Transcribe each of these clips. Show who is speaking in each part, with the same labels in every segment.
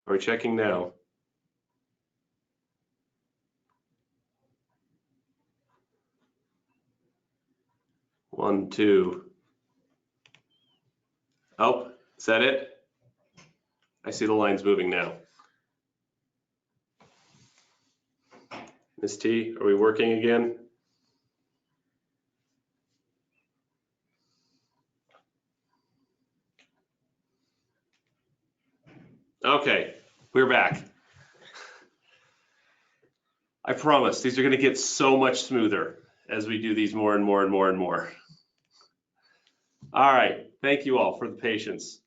Speaker 1: Are we checking now? One, two. Oh, is that it? I see the lines moving now. Ms. T, are we working again? Okay, we're back. I promise these are going to get so much smoother as we do these more and more and more and more. All right, thank you all for the patience.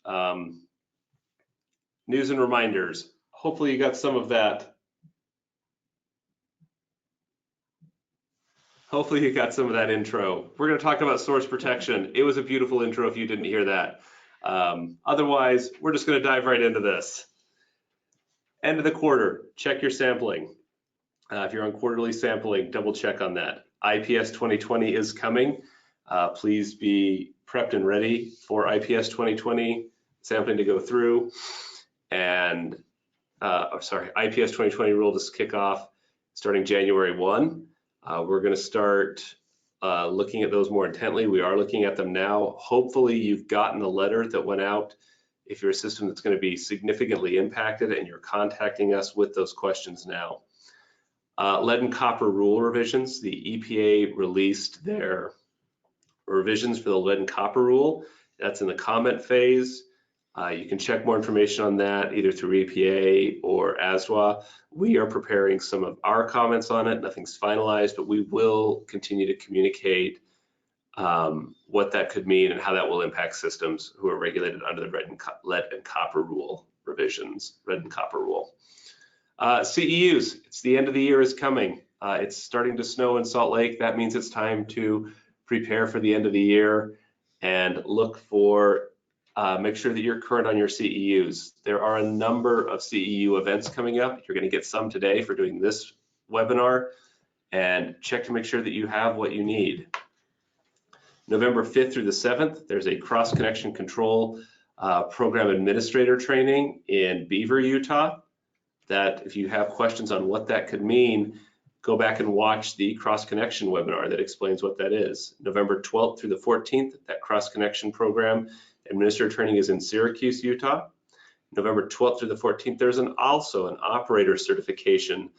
Speaker 1: News and reminders. Hopefully you got some of that. Hopefully you got some of that intro. We're going to talk about source protection. It was a beautiful intro if you didn't hear that. Otherwise, we're just going to dive right into this. End of the quarter, check your sampling. If you're on quarterly sampling, double check on that. IPS 2020 is coming. Please be prepped and ready for IPS 2020 sampling to go through. And IPS 2020 rule to kick off starting January 1. We're going to start looking at those more intently. We are looking at them now. Hopefully you've gotten the letter that went out. If you're a system that's going to be significantly impacted and you're contacting us with those questions now. Lead and copper rule revisions. The EPA released their revisions for the lead and copper rule. That's in the comment phase. You can check more information on that either through EPA or AWWA. We are preparing some of our comments on it. Nothing's finalized, but we will continue to communicate what that could mean and how that will impact systems who are regulated under the lead and copper rule revisions, lead and copper rule. CEUs, it's the end of the year is coming. It's starting to snow in Salt Lake. That means it's time to prepare for the end of the year and look for, make sure that you're current on your CEUs. There are a number of CEU events coming up. You're going to get some today for doing this webinar, and check to make sure that you have what you need. November 5th through the 7th, there's a cross connection control program administrator training in Beaver, Utah. That if you have questions on what that could mean, go back and watch the cross connection webinar that explains what that is. November 12th through the 14th, that cross connection program administrator training is in Syracuse, Utah. November 12th through the 14th, there's also an operator certification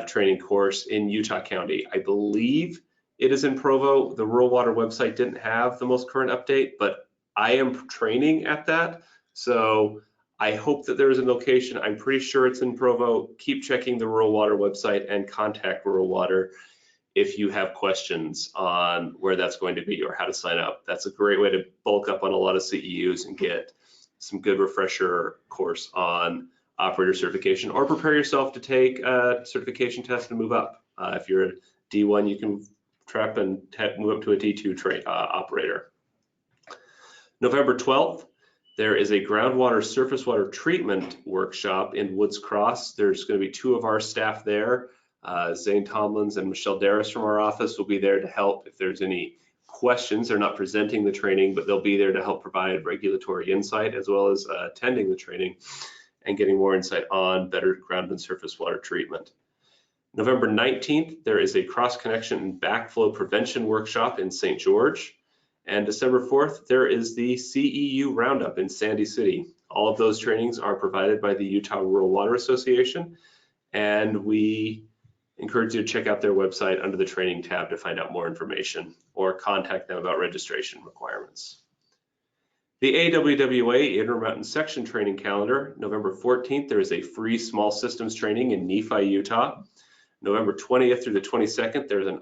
Speaker 1: training course in Utah County. I believe it is in Provo. The Rural Water website didn't have the most current update, but I am training at that. So I hope that there is a location. I'm pretty sure it's in Provo. Keep checking the Rural Water website and contact Rural Water if you have questions on where that's going to be or how to sign up. That's a great way to bulk up on a lot of CEUs and get some good refresher course on operator certification, or prepare yourself to take a certification test and move up. If you're a D1, you can prep and move up to a D2 operator. November 12th, there is a groundwater surface water treatment workshop in Woods Cross. There's going to be two of our staff there. Zane Tomlins and Michelle Darris from our office will be there to help if there's any questions. They're not presenting the training, but they'll be there to help provide regulatory insight as well as attending the training and getting more insight on better ground and surface water treatment. November 19th, there is a cross connection and backflow prevention workshop in St. George. And December 4th, there is the CEU Roundup in Sandy City. All of those trainings are provided by the Utah Rural Water Association, and we encourage you to check out their website under the training tab to find out more information or contact them about registration requirements. The AWWA Intermountain Section Training Calendar, November 14th, there is a free small systems training in Nephi, Utah. November 20th through the 22nd, there's an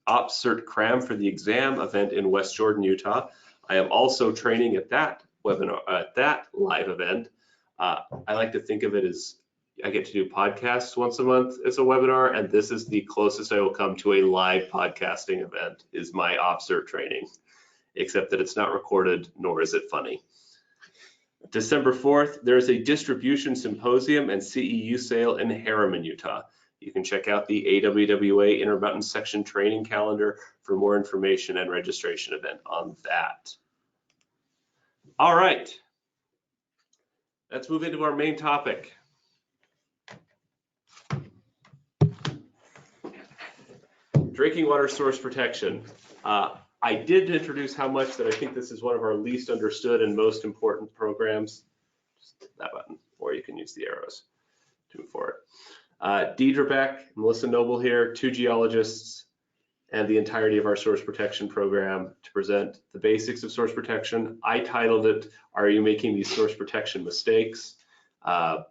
Speaker 1: OpCert Cram for the Exam event in West Jordan, Utah. I am also training at that webinar, at that live event. I like to think of it as I get to do podcasts once a month as a webinar, and this is the closest I will come to a live podcasting event is my OpCert training, except that it's not recorded, nor is it funny. December 4th, there's a distribution symposium and CEU sale in Harriman, Utah. You can check out the AWWA Intermountain Section Training Calendar for more information and registration event on that. All right. let's move into our main topic. Drinking water source protection. I did introduce how much that I think this is one of our least understood and most important programs. Just that button, or you can use the arrows to move forward. Deidre, Beck, Melissa Noble here, 2 geologists, and the entirety of our source protection program to present the basics of source protection. I titled it, "Are you making these source protection mistakes?"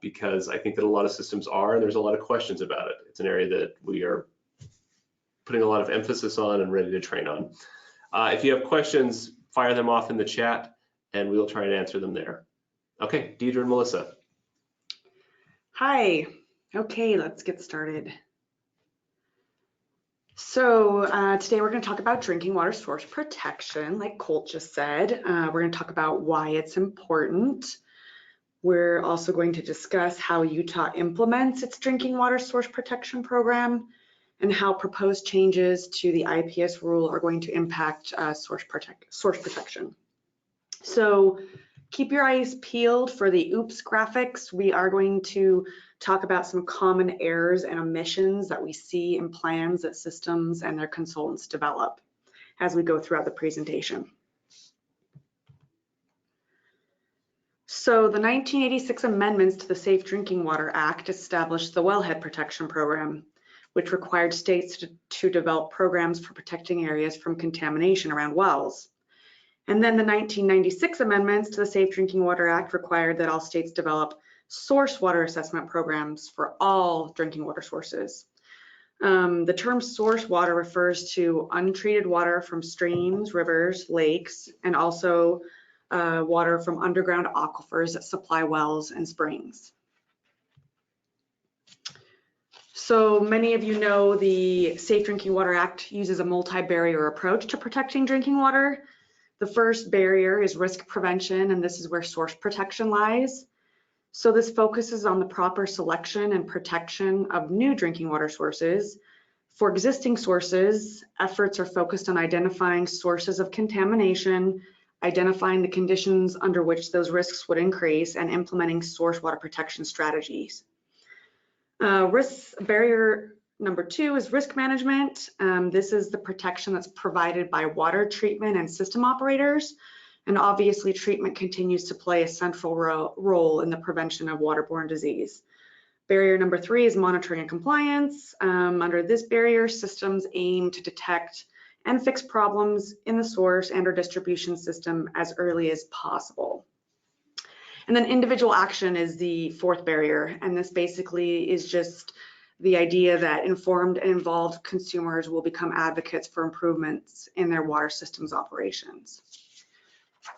Speaker 1: Because I think that a lot of systems are, and there's a lot of questions about it. It's an area that we are putting a lot of emphasis on and ready to train on. If you have questions, fire them off in the chat and we'll try and answer them there. Okay, Deidre and Melissa.
Speaker 2: Hi, okay, let's get started. So today we're going to talk about drinking water source protection, like Colt just said. We're going to talk about why it's important. We're also going to discuss how Utah implements its drinking water source protection program and how proposed changes to the IPs rule are going to impact source protection. So keep your eyes peeled for the OOPS graphics. We are going to talk about some common errors and omissions that we see in plans that systems and their consultants develop as we go throughout the presentation. So the 1986 amendments to the Safe Drinking Water Act established the Wellhead Protection Program, which required states to develop programs for protecting areas from contamination around wells. And then the 1996 amendments to the Safe Drinking Water Act required that all states develop source water assessment programs for all drinking water sources. The term source water refers to untreated water from streams, rivers, lakes, and also water from underground aquifers that supply wells and springs. So many of you know the Safe Drinking Water Act uses a multi-barrier approach to protecting drinking water. The first barrier is risk prevention, and this is where source protection lies. So this focuses on the proper selection and protection of new drinking water sources. For existing sources, efforts are focused on identifying sources of contamination, identifying the conditions under which those risks would increase, and implementing source water protection strategies. Barrier number 2 is risk management. This is the protection that's provided by water treatment and system operators. And obviously, treatment continues to play a central role in the prevention of waterborne disease. Barrier number 3 is monitoring and compliance. Under this barrier, systems aim to detect and fix problems in the source and/or distribution system as early as possible. And then individual action is the 4th barrier, and this basically is just the idea that informed and involved consumers will become advocates for improvements in their water systems operations.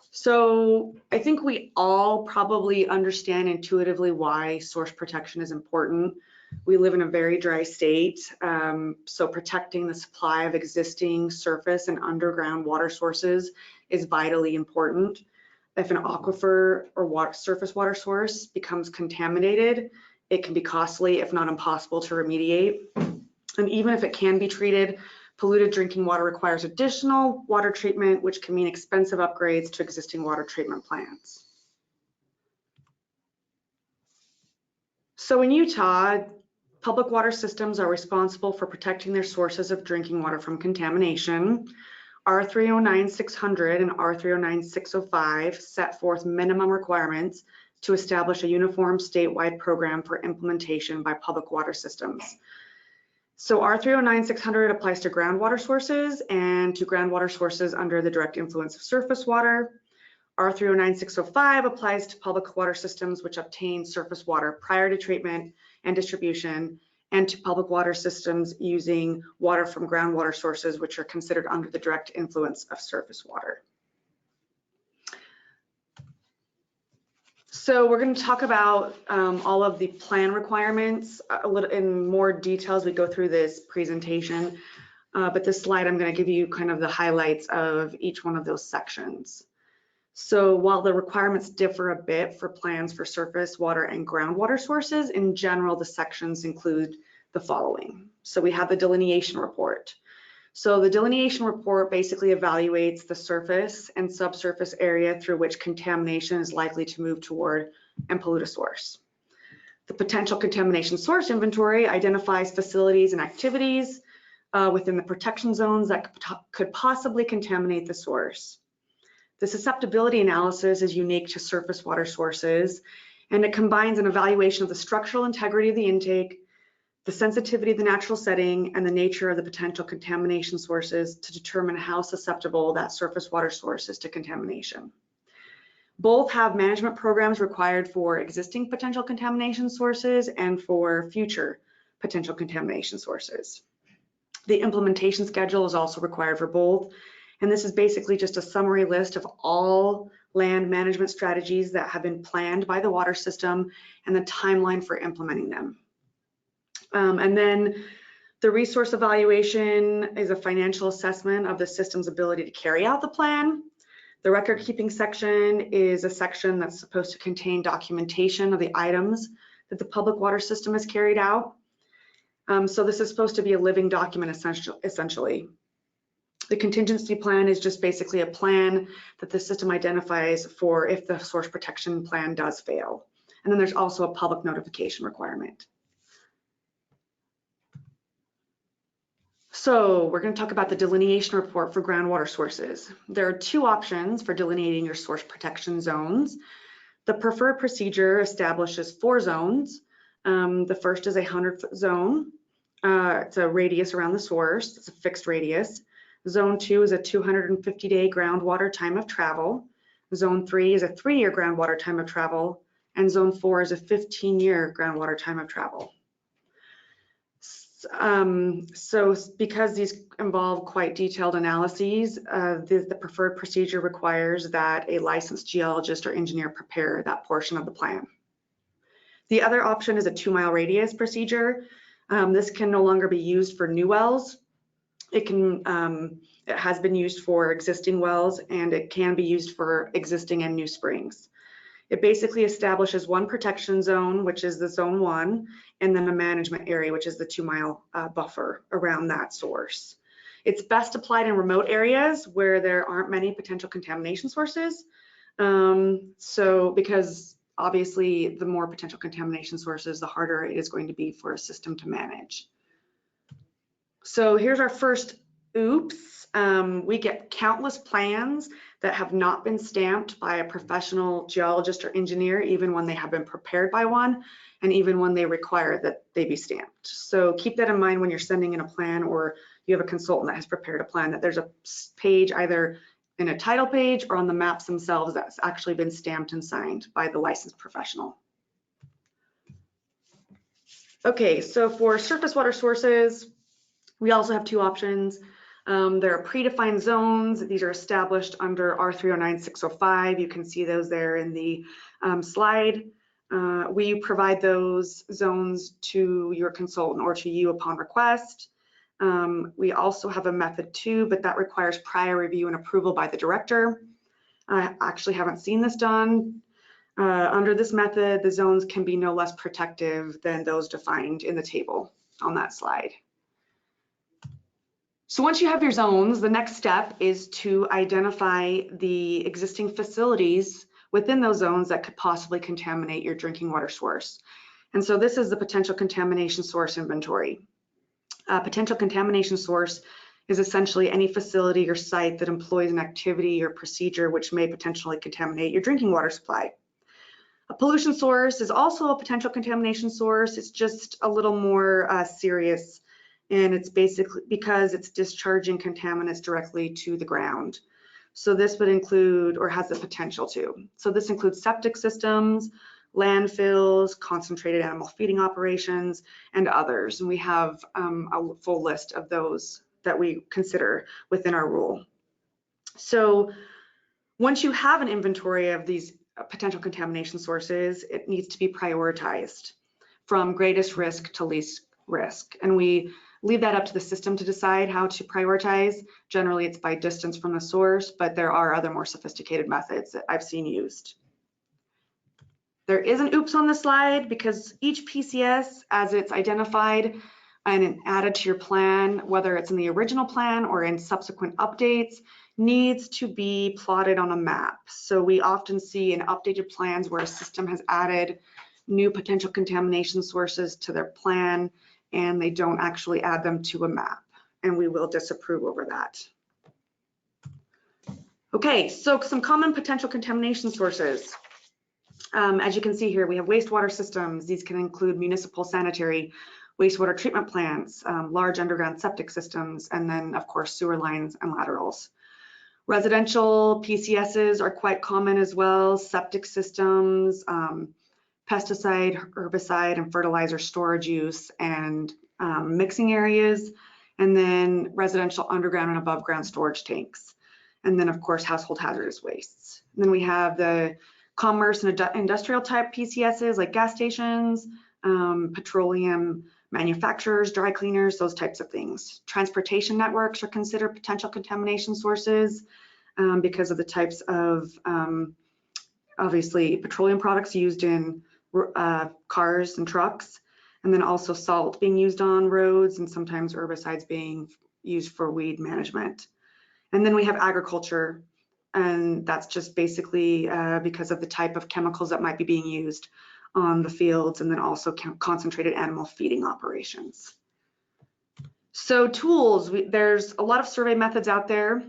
Speaker 2: So I think we all probably understand intuitively why source protection is important. We live in a very dry state, so protecting the supply of existing surface and underground water sources is vitally important. If an aquifer or surface water source becomes contaminated, it can be costly, if not impossible, to remediate. And even if it can be treated, polluted drinking water requires additional water treatment, which can mean expensive upgrades to existing water treatment plants. So in Utah, public water systems are responsible for protecting their sources of drinking water from contamination. R309600 and R309605 set forth minimum requirements to establish a uniform statewide program for implementation by public water systems. So R309600 applies to groundwater sources and to groundwater sources under the direct influence of surface water. R309605 applies to public water systems which obtain surface water prior to treatment and distribution, and to public water systems using water from groundwater sources which are considered under the direct influence of surface water. So we're going to talk about all of the plan requirements a little in more detail as we go through this presentation. But this slide, I'm going to give you kind of the highlights of each one of those sections. So while the requirements differ a bit for plans for surface water and groundwater sources, in general, the sections include the following. So we have the delineation report. So the delineation report basically evaluates the surface and subsurface area through which contamination is likely to move toward and pollute a source. The potential contamination source inventory identifies facilities and activities within the protection zones that could possibly contaminate the source. The susceptibility analysis is unique to surface water sources, and it combines an evaluation of the structural integrity of the intake, the sensitivity of the natural setting, and the nature of the potential contamination sources to determine how susceptible that surface water source is to contamination. Both have management programs required for existing potential contamination sources and for future potential contamination sources. The implementation schedule is also required for both, and this is basically just a summary list of all land management strategies that have been planned by the water system and the timeline for implementing them. And then the resource evaluation is a financial assessment of the system's ability to carry out the plan. The record keeping section is a section that's supposed to contain documentation of the items that the public water system has carried out. So this is supposed to be a living document essentially. The contingency plan is just basically a plan that the system identifies for if the source protection plan does fail. And then there's also a public notification requirement. So we're going to talk about the delineation report for groundwater sources. There are two options for delineating your source protection zones. The preferred procedure establishes 4 zones. The first is a 100-foot zone. It's a radius around the source. It's a fixed radius. Zone 2 is a 250-day groundwater time of travel. Zone 3 is a 3-year groundwater time of travel. And Zone 4 is a 15-year groundwater time of travel. So because these involve quite detailed analyses, the preferred procedure requires that a licensed geologist or engineer prepare that portion of the plan. The other option is a 2-mile radius procedure. This can no longer be used for new wells. It has been used for existing wells, and it can be used for existing and new springs. It basically establishes one protection zone, which is the zone 1, and then a management area, which is the 2-mile buffer around that source. It's best applied in remote areas where there aren't many potential contamination sources. So because obviously the more potential contamination sources, the harder it is going to be for a system to manage. So here's our first oops. We get countless plans that have not been stamped by a professional geologist or engineer, even when they have been prepared by one, and even when they require that they be stamped. So keep that in mind when you're sending in a plan, or you have a consultant that has prepared a plan, that there's a page either in a title page or on the maps themselves that's actually been stamped and signed by the licensed professional. Okay, so for surface water sources, we also have 2 options. There are predefined zones. These are established under R309-605. You can see those there in the slide. We provide those zones to your consultant or to you upon request. We also have a method 2, but that requires prior review and approval by the director. I actually haven't seen this done. Under this method, the zones can be no less protective than those defined in the table on that slide. So once you have your zones, the next step is to identify the existing facilities within those zones that could possibly contaminate your drinking water source. And so this is the potential contamination source inventory. Potential contamination source is essentially any facility or site that employs an activity or procedure which may potentially contaminate your drinking water supply. A pollution source is also a potential contamination source. It's just a little more serious, and it's basically because it's discharging contaminants directly to the ground. So this would include, or has the potential to. So this includes septic systems, landfills, concentrated animal feeding operations, and others. And we have a full list of those that we consider within our rule. So once you have an inventory of these potential contamination sources, it needs to be prioritized from greatest risk to least risk. And we leave that up to the system to decide how to prioritize. Generally, it's by distance from the source, but there are other more sophisticated methods that I've seen used. There is an oops on the slide because each PCS, as it's identified, and added to your plan, whether it's in the original plan or in subsequent updates, needs to be plotted on a map. So we often see in updated plans where a system has added new potential contamination sources to their plan and they don't actually add them to a map, and we will disapprove over that. Okay, so some common potential contamination sources. As you can see here, we have wastewater systems. These can include municipal sanitary wastewater treatment plants, large underground septic systems, and then of course sewer lines and laterals. Residential PCSs are quite common as well, septic systems, pesticide, herbicide, and fertilizer storage use and mixing areas, and then residential underground and above ground storage tanks. And then of course household hazardous wastes. And then we have the commerce and industrial type PCSs like gas stations, petroleum manufacturers, dry cleaners, those types of things. Transportation networks are considered potential contamination sources because of the types of, obviously, petroleum products used in cars and trucks, and then also salt being used on roads and sometimes herbicides being used for weed management. And then we have agriculture, and that's just basically because of the type of chemicals that might be being used on the fields, and then also concentrated animal feeding operations. So tools, there's a lot of survey methods out there.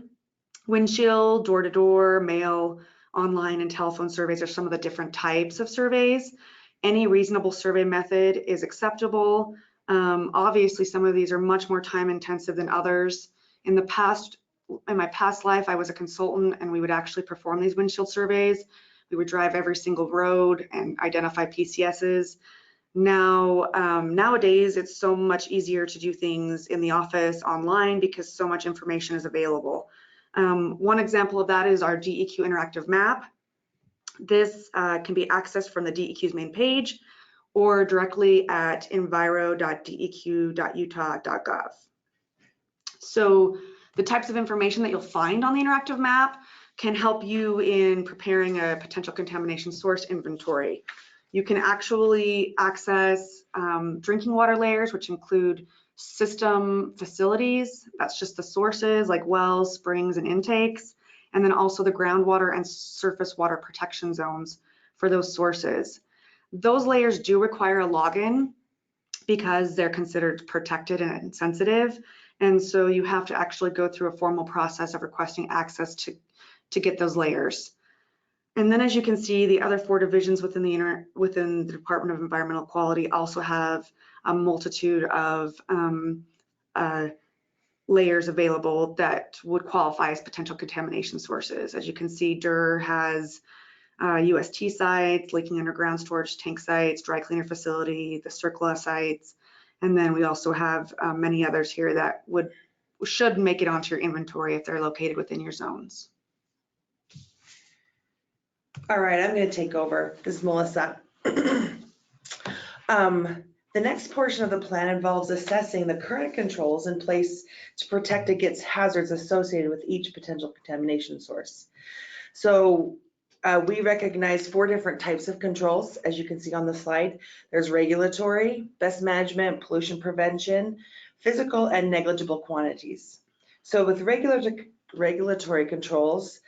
Speaker 2: Windshield, door-to-door, mail, online, and telephone surveys are some of the different types of surveys. Any reasonable survey method is acceptable. Obviously, some of these are much more time intensive than others. In my past life, I was a consultant, and we would actually perform these windshield surveys. We would drive every single road and identify PCSs. Now, nowadays, it's so much easier to do things in the office online because so much information is available. One example of that is our DEQ interactive map. This can be accessed from the DEQ's main page or directly at enviro.deq.utah.gov. So the types of information that you'll find on the interactive map can help you in preparing a potential contamination source inventory. You can actually access drinking water layers, which include system facilities. That's just the sources like wells, springs, and intakes. And then also the groundwater and surface water protection zones for those sources. Those layers do require a login because they're considered protected and sensitive. And so you have to actually go through a formal process of requesting access to get those layers. And then as you can see, the other 4 divisions within the Department of Environmental Quality also have a multitude of layers available that would qualify as potential contamination sources. As you can see, DER has UST sites, leaking underground storage tank sites, dry cleaner facility, the CERCLA sites, and then we also have many others here that should make it onto your inventory if they're located within your zones.
Speaker 3: All right, I'm going to take over. This is Melissa. The next portion of the plan involves assessing the current controls in place to protect against hazards associated with each potential contamination source. So we recognize 4 different types of controls, as you can see on the slide. There's regulatory, best management, pollution prevention, physical, and negligible quantities. So with regulatory controls,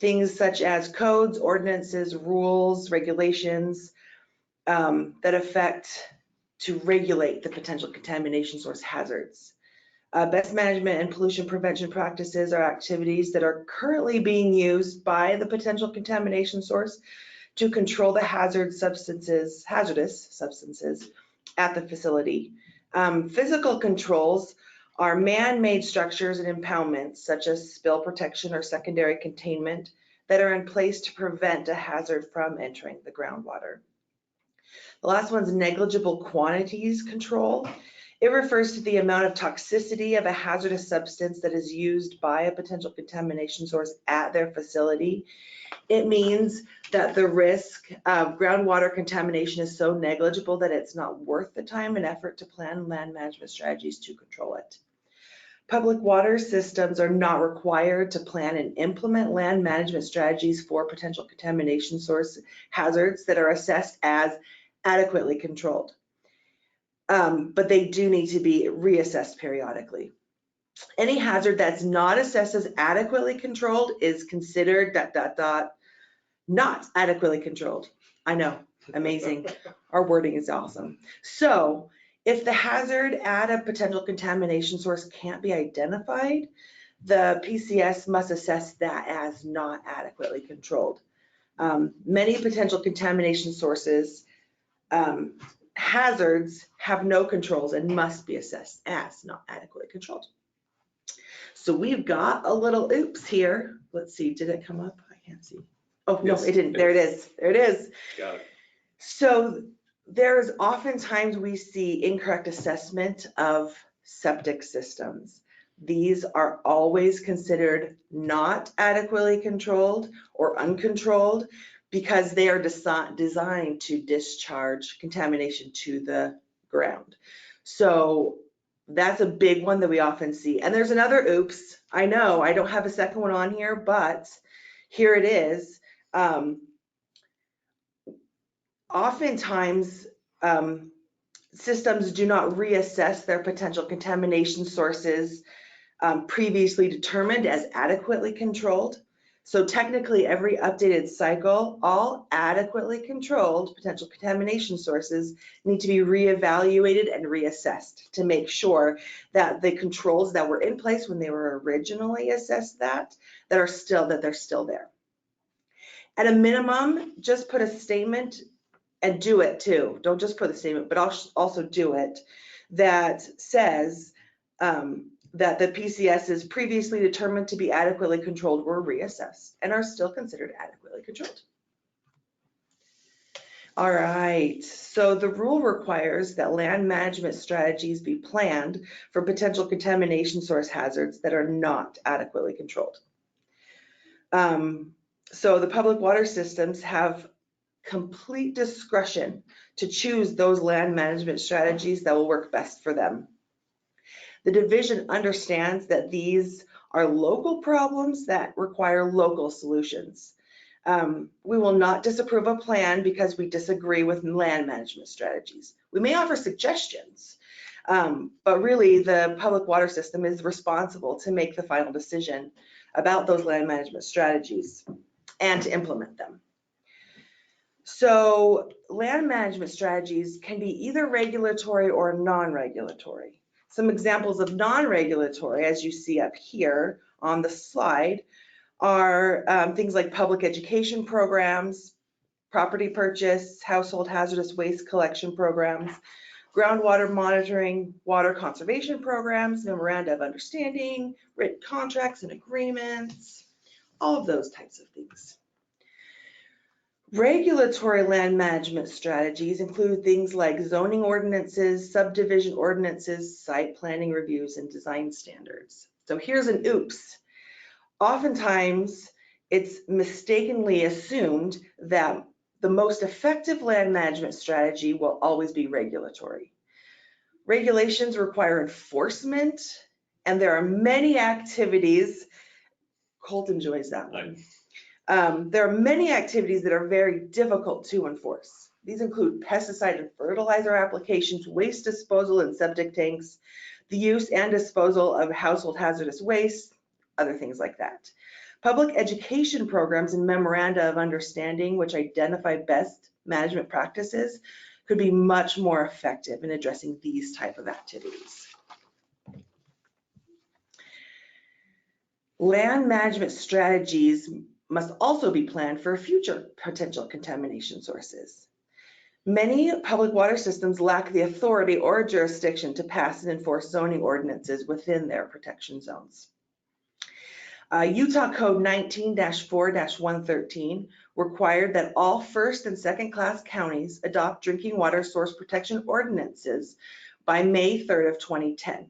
Speaker 3: things such as codes, ordinances, rules, regulations that affect to regulate the potential contamination source hazards. Best management and pollution prevention practices are activities that are currently being used by the potential contamination source to control the hazardous substances at the facility. Physical controls are man-made structures and impoundments such as spill protection or secondary containment that are in place to prevent a hazard from entering the groundwater. The last one's negligible quantities control. It refers to the amount of toxicity of a hazardous substance that is used by a potential contamination source at their facility. It means that the risk of groundwater contamination is so negligible that it's not worth the time and effort to plan land management strategies to control it. Public water systems are not required to plan and implement land management strategies for potential contamination source hazards that are assessed as adequately controlled. but they do need to be reassessed periodically. Any hazard that's not assessed as adequately controlled is considered ... not adequately controlled. I know, amazing. Our wording is awesome. So if the hazard at a potential contamination source can't be identified, the PCS must assess that as not adequately controlled. Many potential contamination sources, hazards have no controls and must be assessed as not adequately controlled. So we've got a little oops here. Let's see, did it come up? I can't see. Oh, no,
Speaker 1: Yes,
Speaker 3: it didn't. There it is. There it is.
Speaker 1: Got it.
Speaker 3: So there's oftentimes we see incorrect assessment of septic systems. These are always considered not adequately controlled or uncontrolled because they are designed to discharge contamination to the ground. So that's a big one that we often see. And there's another oops. I know I don't have a second one on here, but here it is. Oftentimes, systems do not reassess their potential contamination sources previously determined as adequately controlled. So technically, every updated cycle, all adequately controlled potential contamination sources need to be reevaluated and reassessed to make sure that the controls that were in place when they were originally assessed they're still there. At a minimum, just put a statement and do it too. Don't just put the statement, but also do it that says that the PCS is previously determined to be adequately controlled were reassessed and are still considered adequately controlled. All right, so the rule requires that land management strategies be planned for potential contamination source hazards that are not adequately controlled. So the public water systems have complete discretion to choose those land management strategies that will work best for them. The division understands that these are local problems that require local solutions. We will not disapprove a plan because we disagree with land management strategies. We may offer suggestions, but really the public water system is responsible to make the final decision about those land management strategies and to implement them. So land management strategies can be either regulatory or non-regulatory. Some examples of non-regulatory, as you see up here on the slide, are things like public education programs, property purchase, household hazardous waste collection programs, groundwater monitoring, water conservation programs, memoranda of understanding, written contracts and agreements, all of those types of things. Regulatory land management strategies include things like zoning ordinances, subdivision ordinances, site planning reviews, and design standards. So here's an oops. Oftentimes, it's mistakenly assumed that the most effective land management strategy will always be regulatory. Regulations require enforcement, and there are many activities. Colt enjoys that one. There are many activities that are very difficult to enforce. These include pesticide and fertilizer applications, waste disposal in septic tanks, the use and disposal of household hazardous waste, other things like that. Public education programs and memoranda of understanding, which identify best management practices, could be much more effective in addressing these type of activities. Land management strategies must also be planned for future potential contamination sources. Many public water systems lack the authority or jurisdiction to pass and enforce zoning ordinances within their protection zones. Utah Code 19-4-113 required that all first and second class counties adopt drinking water source protection ordinances by May 3rd of 2010.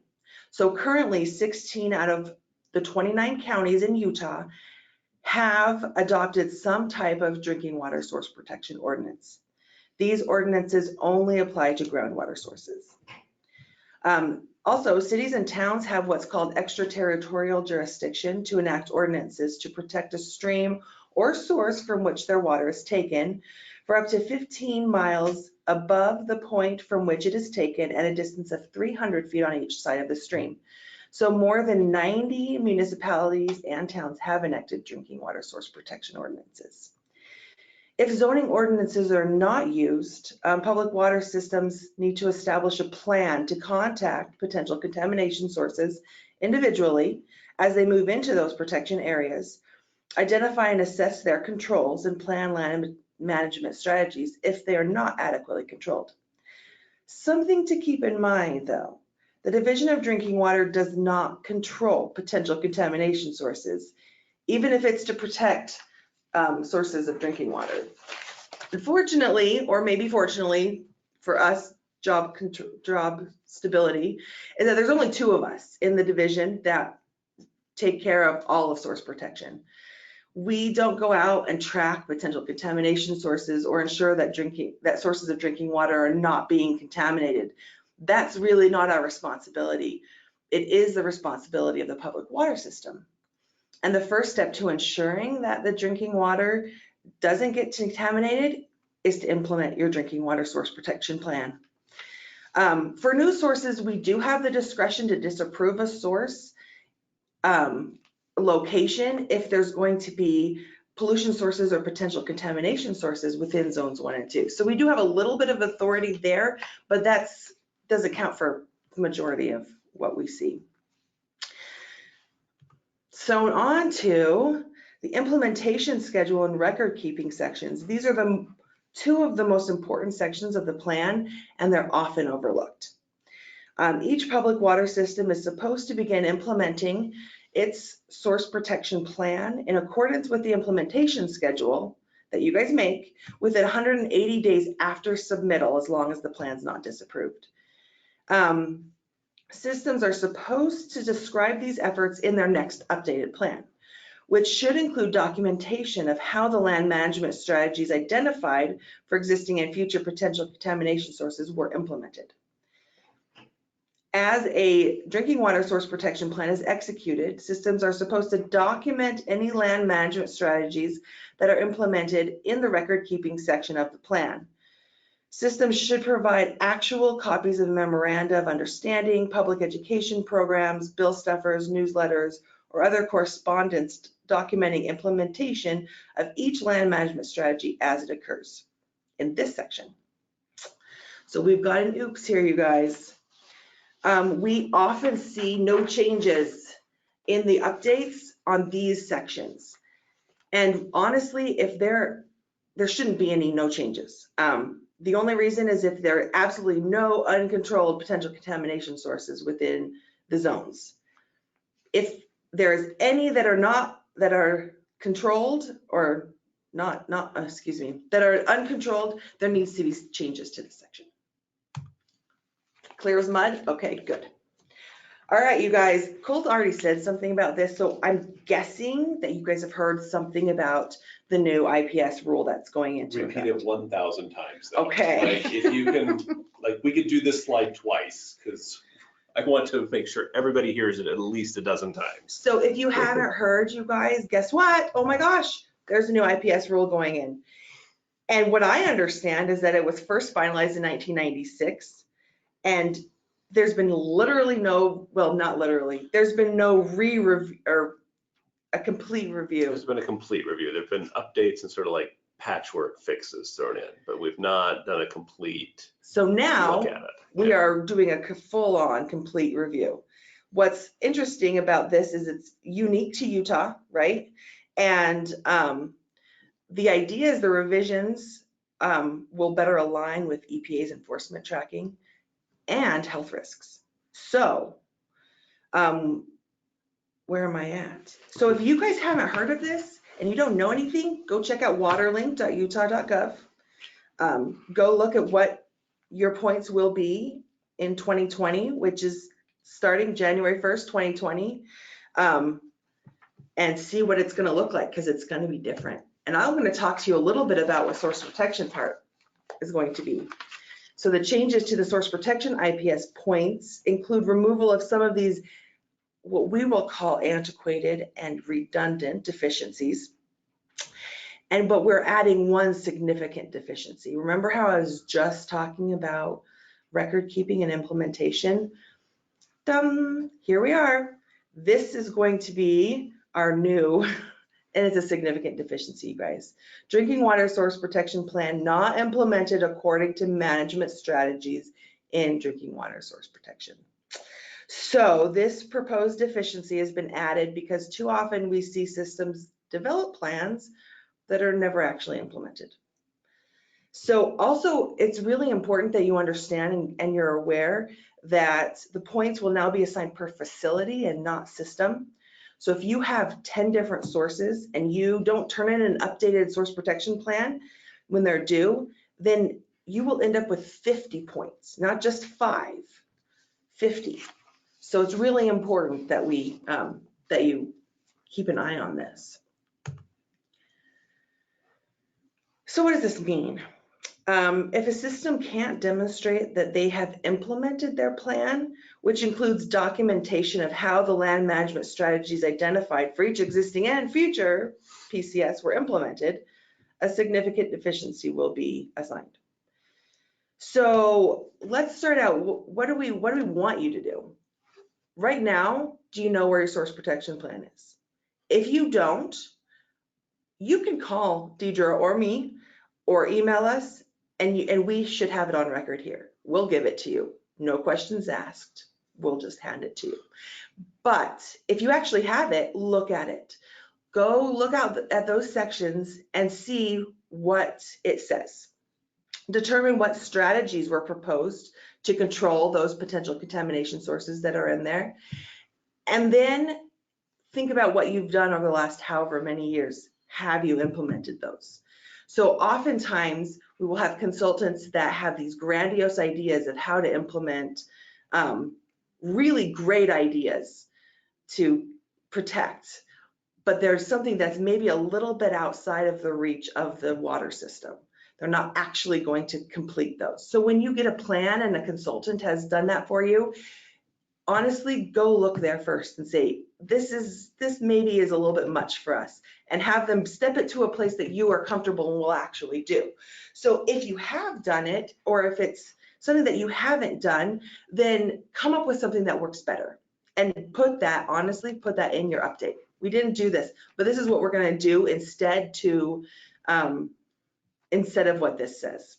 Speaker 3: So currently 16 out of the 29 counties in Utah have adopted some type of drinking water source protection ordinance. These ordinances only apply to groundwater sources. Also, cities and towns have what's called extraterritorial jurisdiction to enact ordinances to protect a stream or source from which their water is taken for up to 15 miles above the point from which it is taken at a distance of 300 feet on each side of the stream. So more than 90 municipalities and towns have enacted drinking water source protection ordinances. If zoning ordinances are not used, public water systems need to establish a plan to contact potential contamination sources individually as they move into those protection areas, identify and assess their controls, and plan land management strategies if they are not adequately controlled. Something to keep in mind though, the Division of Drinking Water does not control potential contamination sources, even if it's to protect sources of drinking water. Unfortunately, or maybe fortunately for us, job stability, is that there's only 2 of us in the division that take care of all of source protection. We don't go out and track potential contamination sources or ensure that sources of drinking water are not being contaminated. That's really not our responsibility. It is the responsibility of the public water system. And the first step to ensuring that the drinking water doesn't get contaminated is to implement your drinking water source protection plan. For new sources, we do have the discretion to disapprove a source location if there's going to be pollution sources or potential contamination sources within zones 1 and 2. So we do have a little bit of authority there, but that doesn't count for the majority of what we see. So on to the implementation schedule and record keeping sections. These are the 2 of the most important sections of the plan, and they're often overlooked. Each public water system is supposed to begin implementing its source protection plan in accordance with the implementation schedule that you guys make within 180 days after submittal, as long as the plan's not disapproved. Systems are supposed to describe these efforts in their next updated plan, which should include documentation of how the land management strategies identified for existing and future potential contamination sources were implemented. As a drinking water source protection plan is executed, systems are supposed to document any land management strategies that are implemented in the record keeping section of the plan. Systems should provide actual copies of memoranda of understanding, public education programs, bill stuffers, newsletters, or other correspondence documenting implementation of each land management strategy as it occurs in this section. So we've got an oops here, you guys. We often see no changes in the updates on these sections. And honestly, if there shouldn't be any no changes. The only reason is if there are absolutely no uncontrolled potential contamination sources within the zones. If there's any that are controlled or that are uncontrolled, there needs to be changes to this section. Clear as mud? Okay, good. All right, you guys, Colt already said something about this, so I'm guessing that you guys have heard something about the new IPS rule that's going into effect.
Speaker 1: Repeat it 1,000 times though.
Speaker 3: Okay.
Speaker 1: Like, if you can, like, we could do this slide twice, because I want to make sure everybody hears it at least a dozen times.
Speaker 3: So if you haven't heard, you guys, guess what? Oh my gosh, there's a new IPS rule going in. And what I understand is that it was first finalized in 1996, and there's been literally no, well, not literally, there's been no re-review or a complete review.
Speaker 1: There's been a complete review. There've been updates and sort of like patchwork fixes thrown in, but we've not done a complete
Speaker 3: So now
Speaker 1: look at it.
Speaker 3: we are doing a full-on complete review. What's interesting about this is it's unique to Utah, right? And the idea is the revisions will better align with EPA's enforcement tracking and health risks. So where am I at? So if you guys haven't heard of this and you don't know anything, go check out waterlink.utah.gov. Go look at what your points will be in 2020, which is starting January 1st, 2020, and see what it's going to look like, because it's going to be different. And I'm going to talk to you a little bit about what source protection part is going to be. So the changes to the source protection IPS points include removal of some of these, what we will call antiquated and redundant deficiencies, But we're adding one significant deficiency. Remember how I was just talking about record keeping and implementation? Here we are. This is going to be our new, and it's a significant deficiency, you guys. Drinking water source protection plan not implemented according to management strategies in drinking water source protection. So this proposed deficiency has been added because too often we see systems develop plans that are never actually implemented. So also, it's really important that you understand and you're aware that the points will now be assigned per facility and not system. So if you have 10 different sources and you don't turn in an updated source protection plan when they're due, then you will end up with 50 points, not just 5, 50. So it's really important that that you keep an eye on this. So what does this mean? If a system can't demonstrate that they have implemented their plan, which includes documentation of how the land management strategies identified for each existing and future PCS were implemented, a significant deficiency will be assigned. So let's start out. What do we want you to do? Right now, do you know where your source protection plan is? If you don't, you can call Deidre or me or email us, and we should have it on record here. We'll give it to you. No questions asked. We'll just hand it to you. But if you actually have it, look at it. Go look out at those sections and see what it says. Determine what strategies were proposed to control those potential contamination sources that are in there. And then think about what you've done over the last however many years. Have you implemented those? So oftentimes we will have consultants that have these grandiose ideas of how to implement really great ideas to protect, but there's something that's maybe a little bit outside of the reach of the water system. They're not actually going to complete those. So when you get a plan and a consultant has done that for you, honestly, go look there first and say, this maybe is a little bit much for us, and have them step it to a place that you are comfortable and will actually do. So if you have done it, or if it's something that you haven't done, then come up with something that works better and honestly put that in your update. We didn't do this, but this is what we're going to do instead of what this says.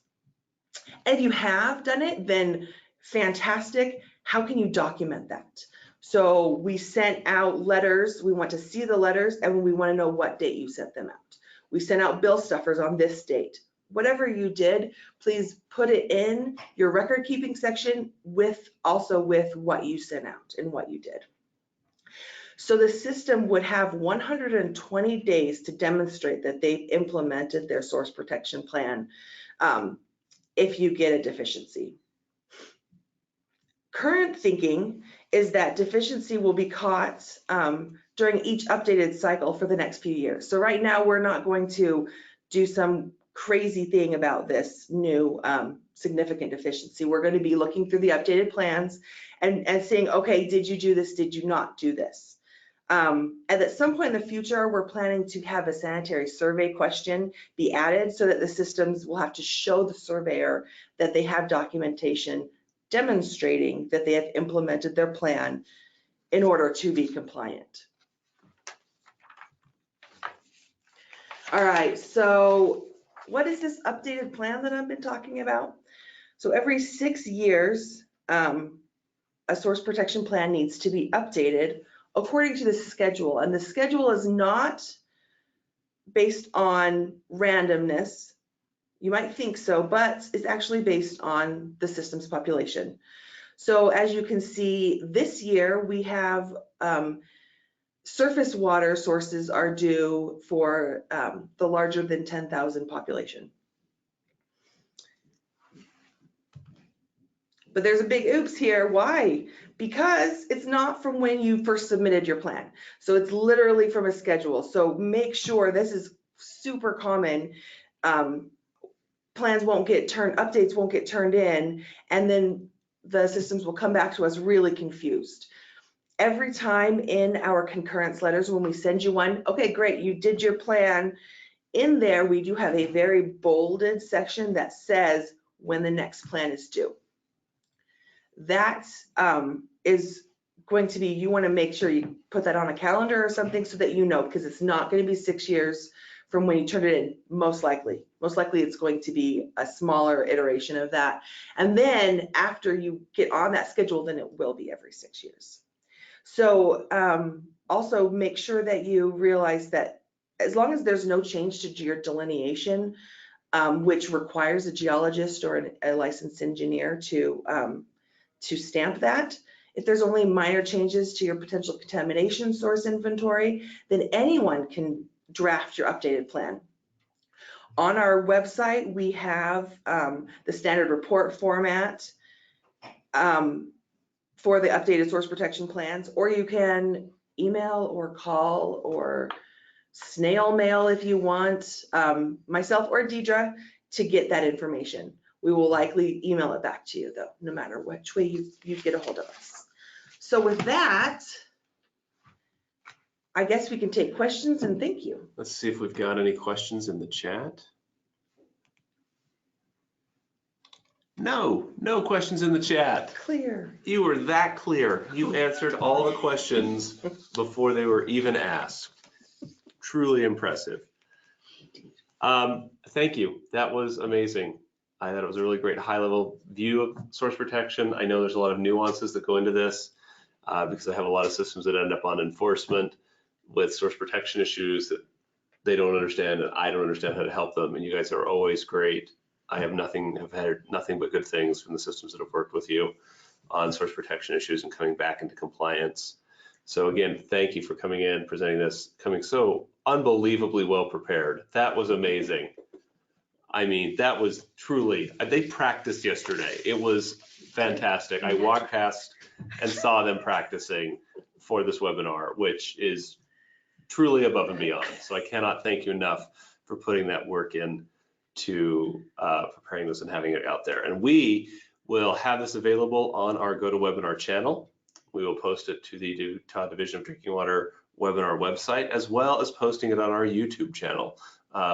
Speaker 3: And if you have done it, then fantastic. How can you document that? So we sent out letters. We want to see the letters, and we want to know what date you sent them out. We sent out bill stuffers on this date. Whatever you did, please put it in your record keeping section also with what you sent out and what you did. So the system would have 120 days to demonstrate that they've implemented their source protection plan if you get a deficiency. Current thinking is that deficiency will be caught during each updated cycle for the next few years. So right now we're not going to do some crazy thing about this new significant deficiency. We're going to be looking through the updated plans and saying, okay, did you do this? Did you not do this? And at some point in the future, we're planning to have a sanitary survey question be added so that the systems will have to show the surveyor that they have documentation demonstrating that they have implemented their plan in order to be compliant. All right, so what is this updated plan that I've been talking about? So every 6 years, a source protection plan needs to be updated according to the schedule. And the schedule is not based on randomness. You might think so, but it's actually based on the system's population. So as you can see, this year we have surface water sources are due for the larger than 10,000 population. But there's a big oops here. Why? Because it's not from when you first submitted your plan. So it's literally from a schedule. So make sure, this is super common. Plans won't get updates won't get turned in, and then the systems will come back to us really confused. Every time in our concurrence letters, when we send you one, okay, great, you did your plan In there, we do have a very bolded section that says when the next plan is due. That is going to be, you want to make sure you put that on a calendar or something so that you know, because it's not going to be 6 years from when you turn it in, most likely. Most likely it's going to be a smaller iteration of that. And then after you get on that schedule, then it will be every 6 years. So also make sure that you realize that as long as there's no change to your delineation, which requires a geologist or a licensed engineer to stamp that, if there's only minor changes to your potential contamination source inventory, then anyone can draft your updated plan. On our website, we have the standard report format for the updated source protection plans, or you can email or call or snail mail if you want, myself or Deidre, to get that information. We will likely email it back to you though, no matter which way you get a hold of us. So with that, I guess we can take questions and thank you.
Speaker 1: Let's see if we've got any questions in the chat. No questions in the chat.
Speaker 3: Clear.
Speaker 1: You were that clear. You answered all the questions before they were even asked. Truly impressive. Thank you. That was amazing. I thought it was a really great high-level view of source protection. I know there's a lot of nuances that go into this because I have a lot of systems that end up on enforcement with source protection issues that they don't understand and I don't understand how to help them. And you guys are always great. I have had nothing but good things from the systems that have worked with you on source protection issues and coming back into compliance. So again, thank you for coming in, presenting this, coming so unbelievably well prepared. That was amazing. I mean, that was truly, they practiced yesterday. It was fantastic. I walked past and saw them practicing for this webinar, which is truly above and beyond. So I cannot thank you enough for putting that work in to preparing this and having it out there. And we will have this available on our GoToWebinar channel. We will post it to the Utah Division of Drinking Water webinar website, as well as posting it on our YouTube channel,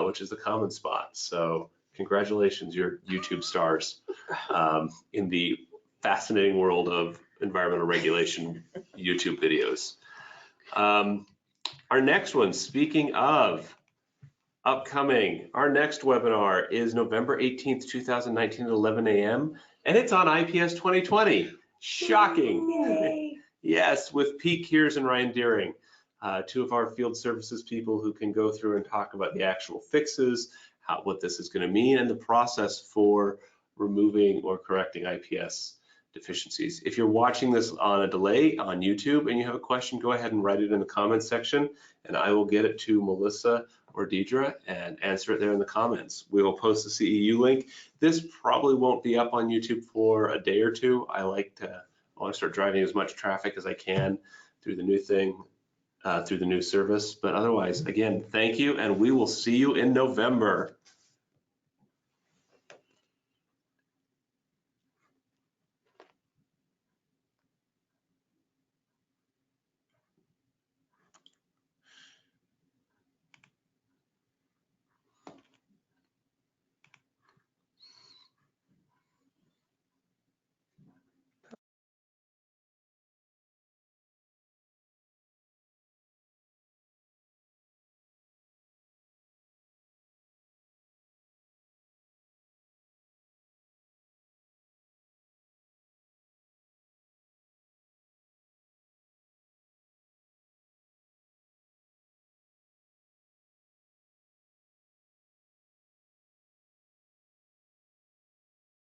Speaker 1: which is the common spot. So congratulations, you're YouTube stars in the fascinating world of environmental regulation YouTube videos. Our next one, speaking of upcoming, our next webinar is November 18th, 2019 at 11 a.m. and it's on IPS 2020. Shocking.
Speaker 3: Yay.
Speaker 1: Yes, with Pete Kears and Ryan Deering, two of our field services people who can go through and talk about the actual fixes, what this is going to mean, and the process for removing or correcting IPS deficiencies. If you're watching this on a delay on YouTube and you have a question, go ahead and write it in the comments section and I will get it to Melissa or Deidre and answer it there in the comments. We will post the CEU link. This probably won't be up on YouTube for a day or two. I want to start driving as much traffic as I can through the new thing, through the new service. But otherwise, again, thank you, and we will see you in November.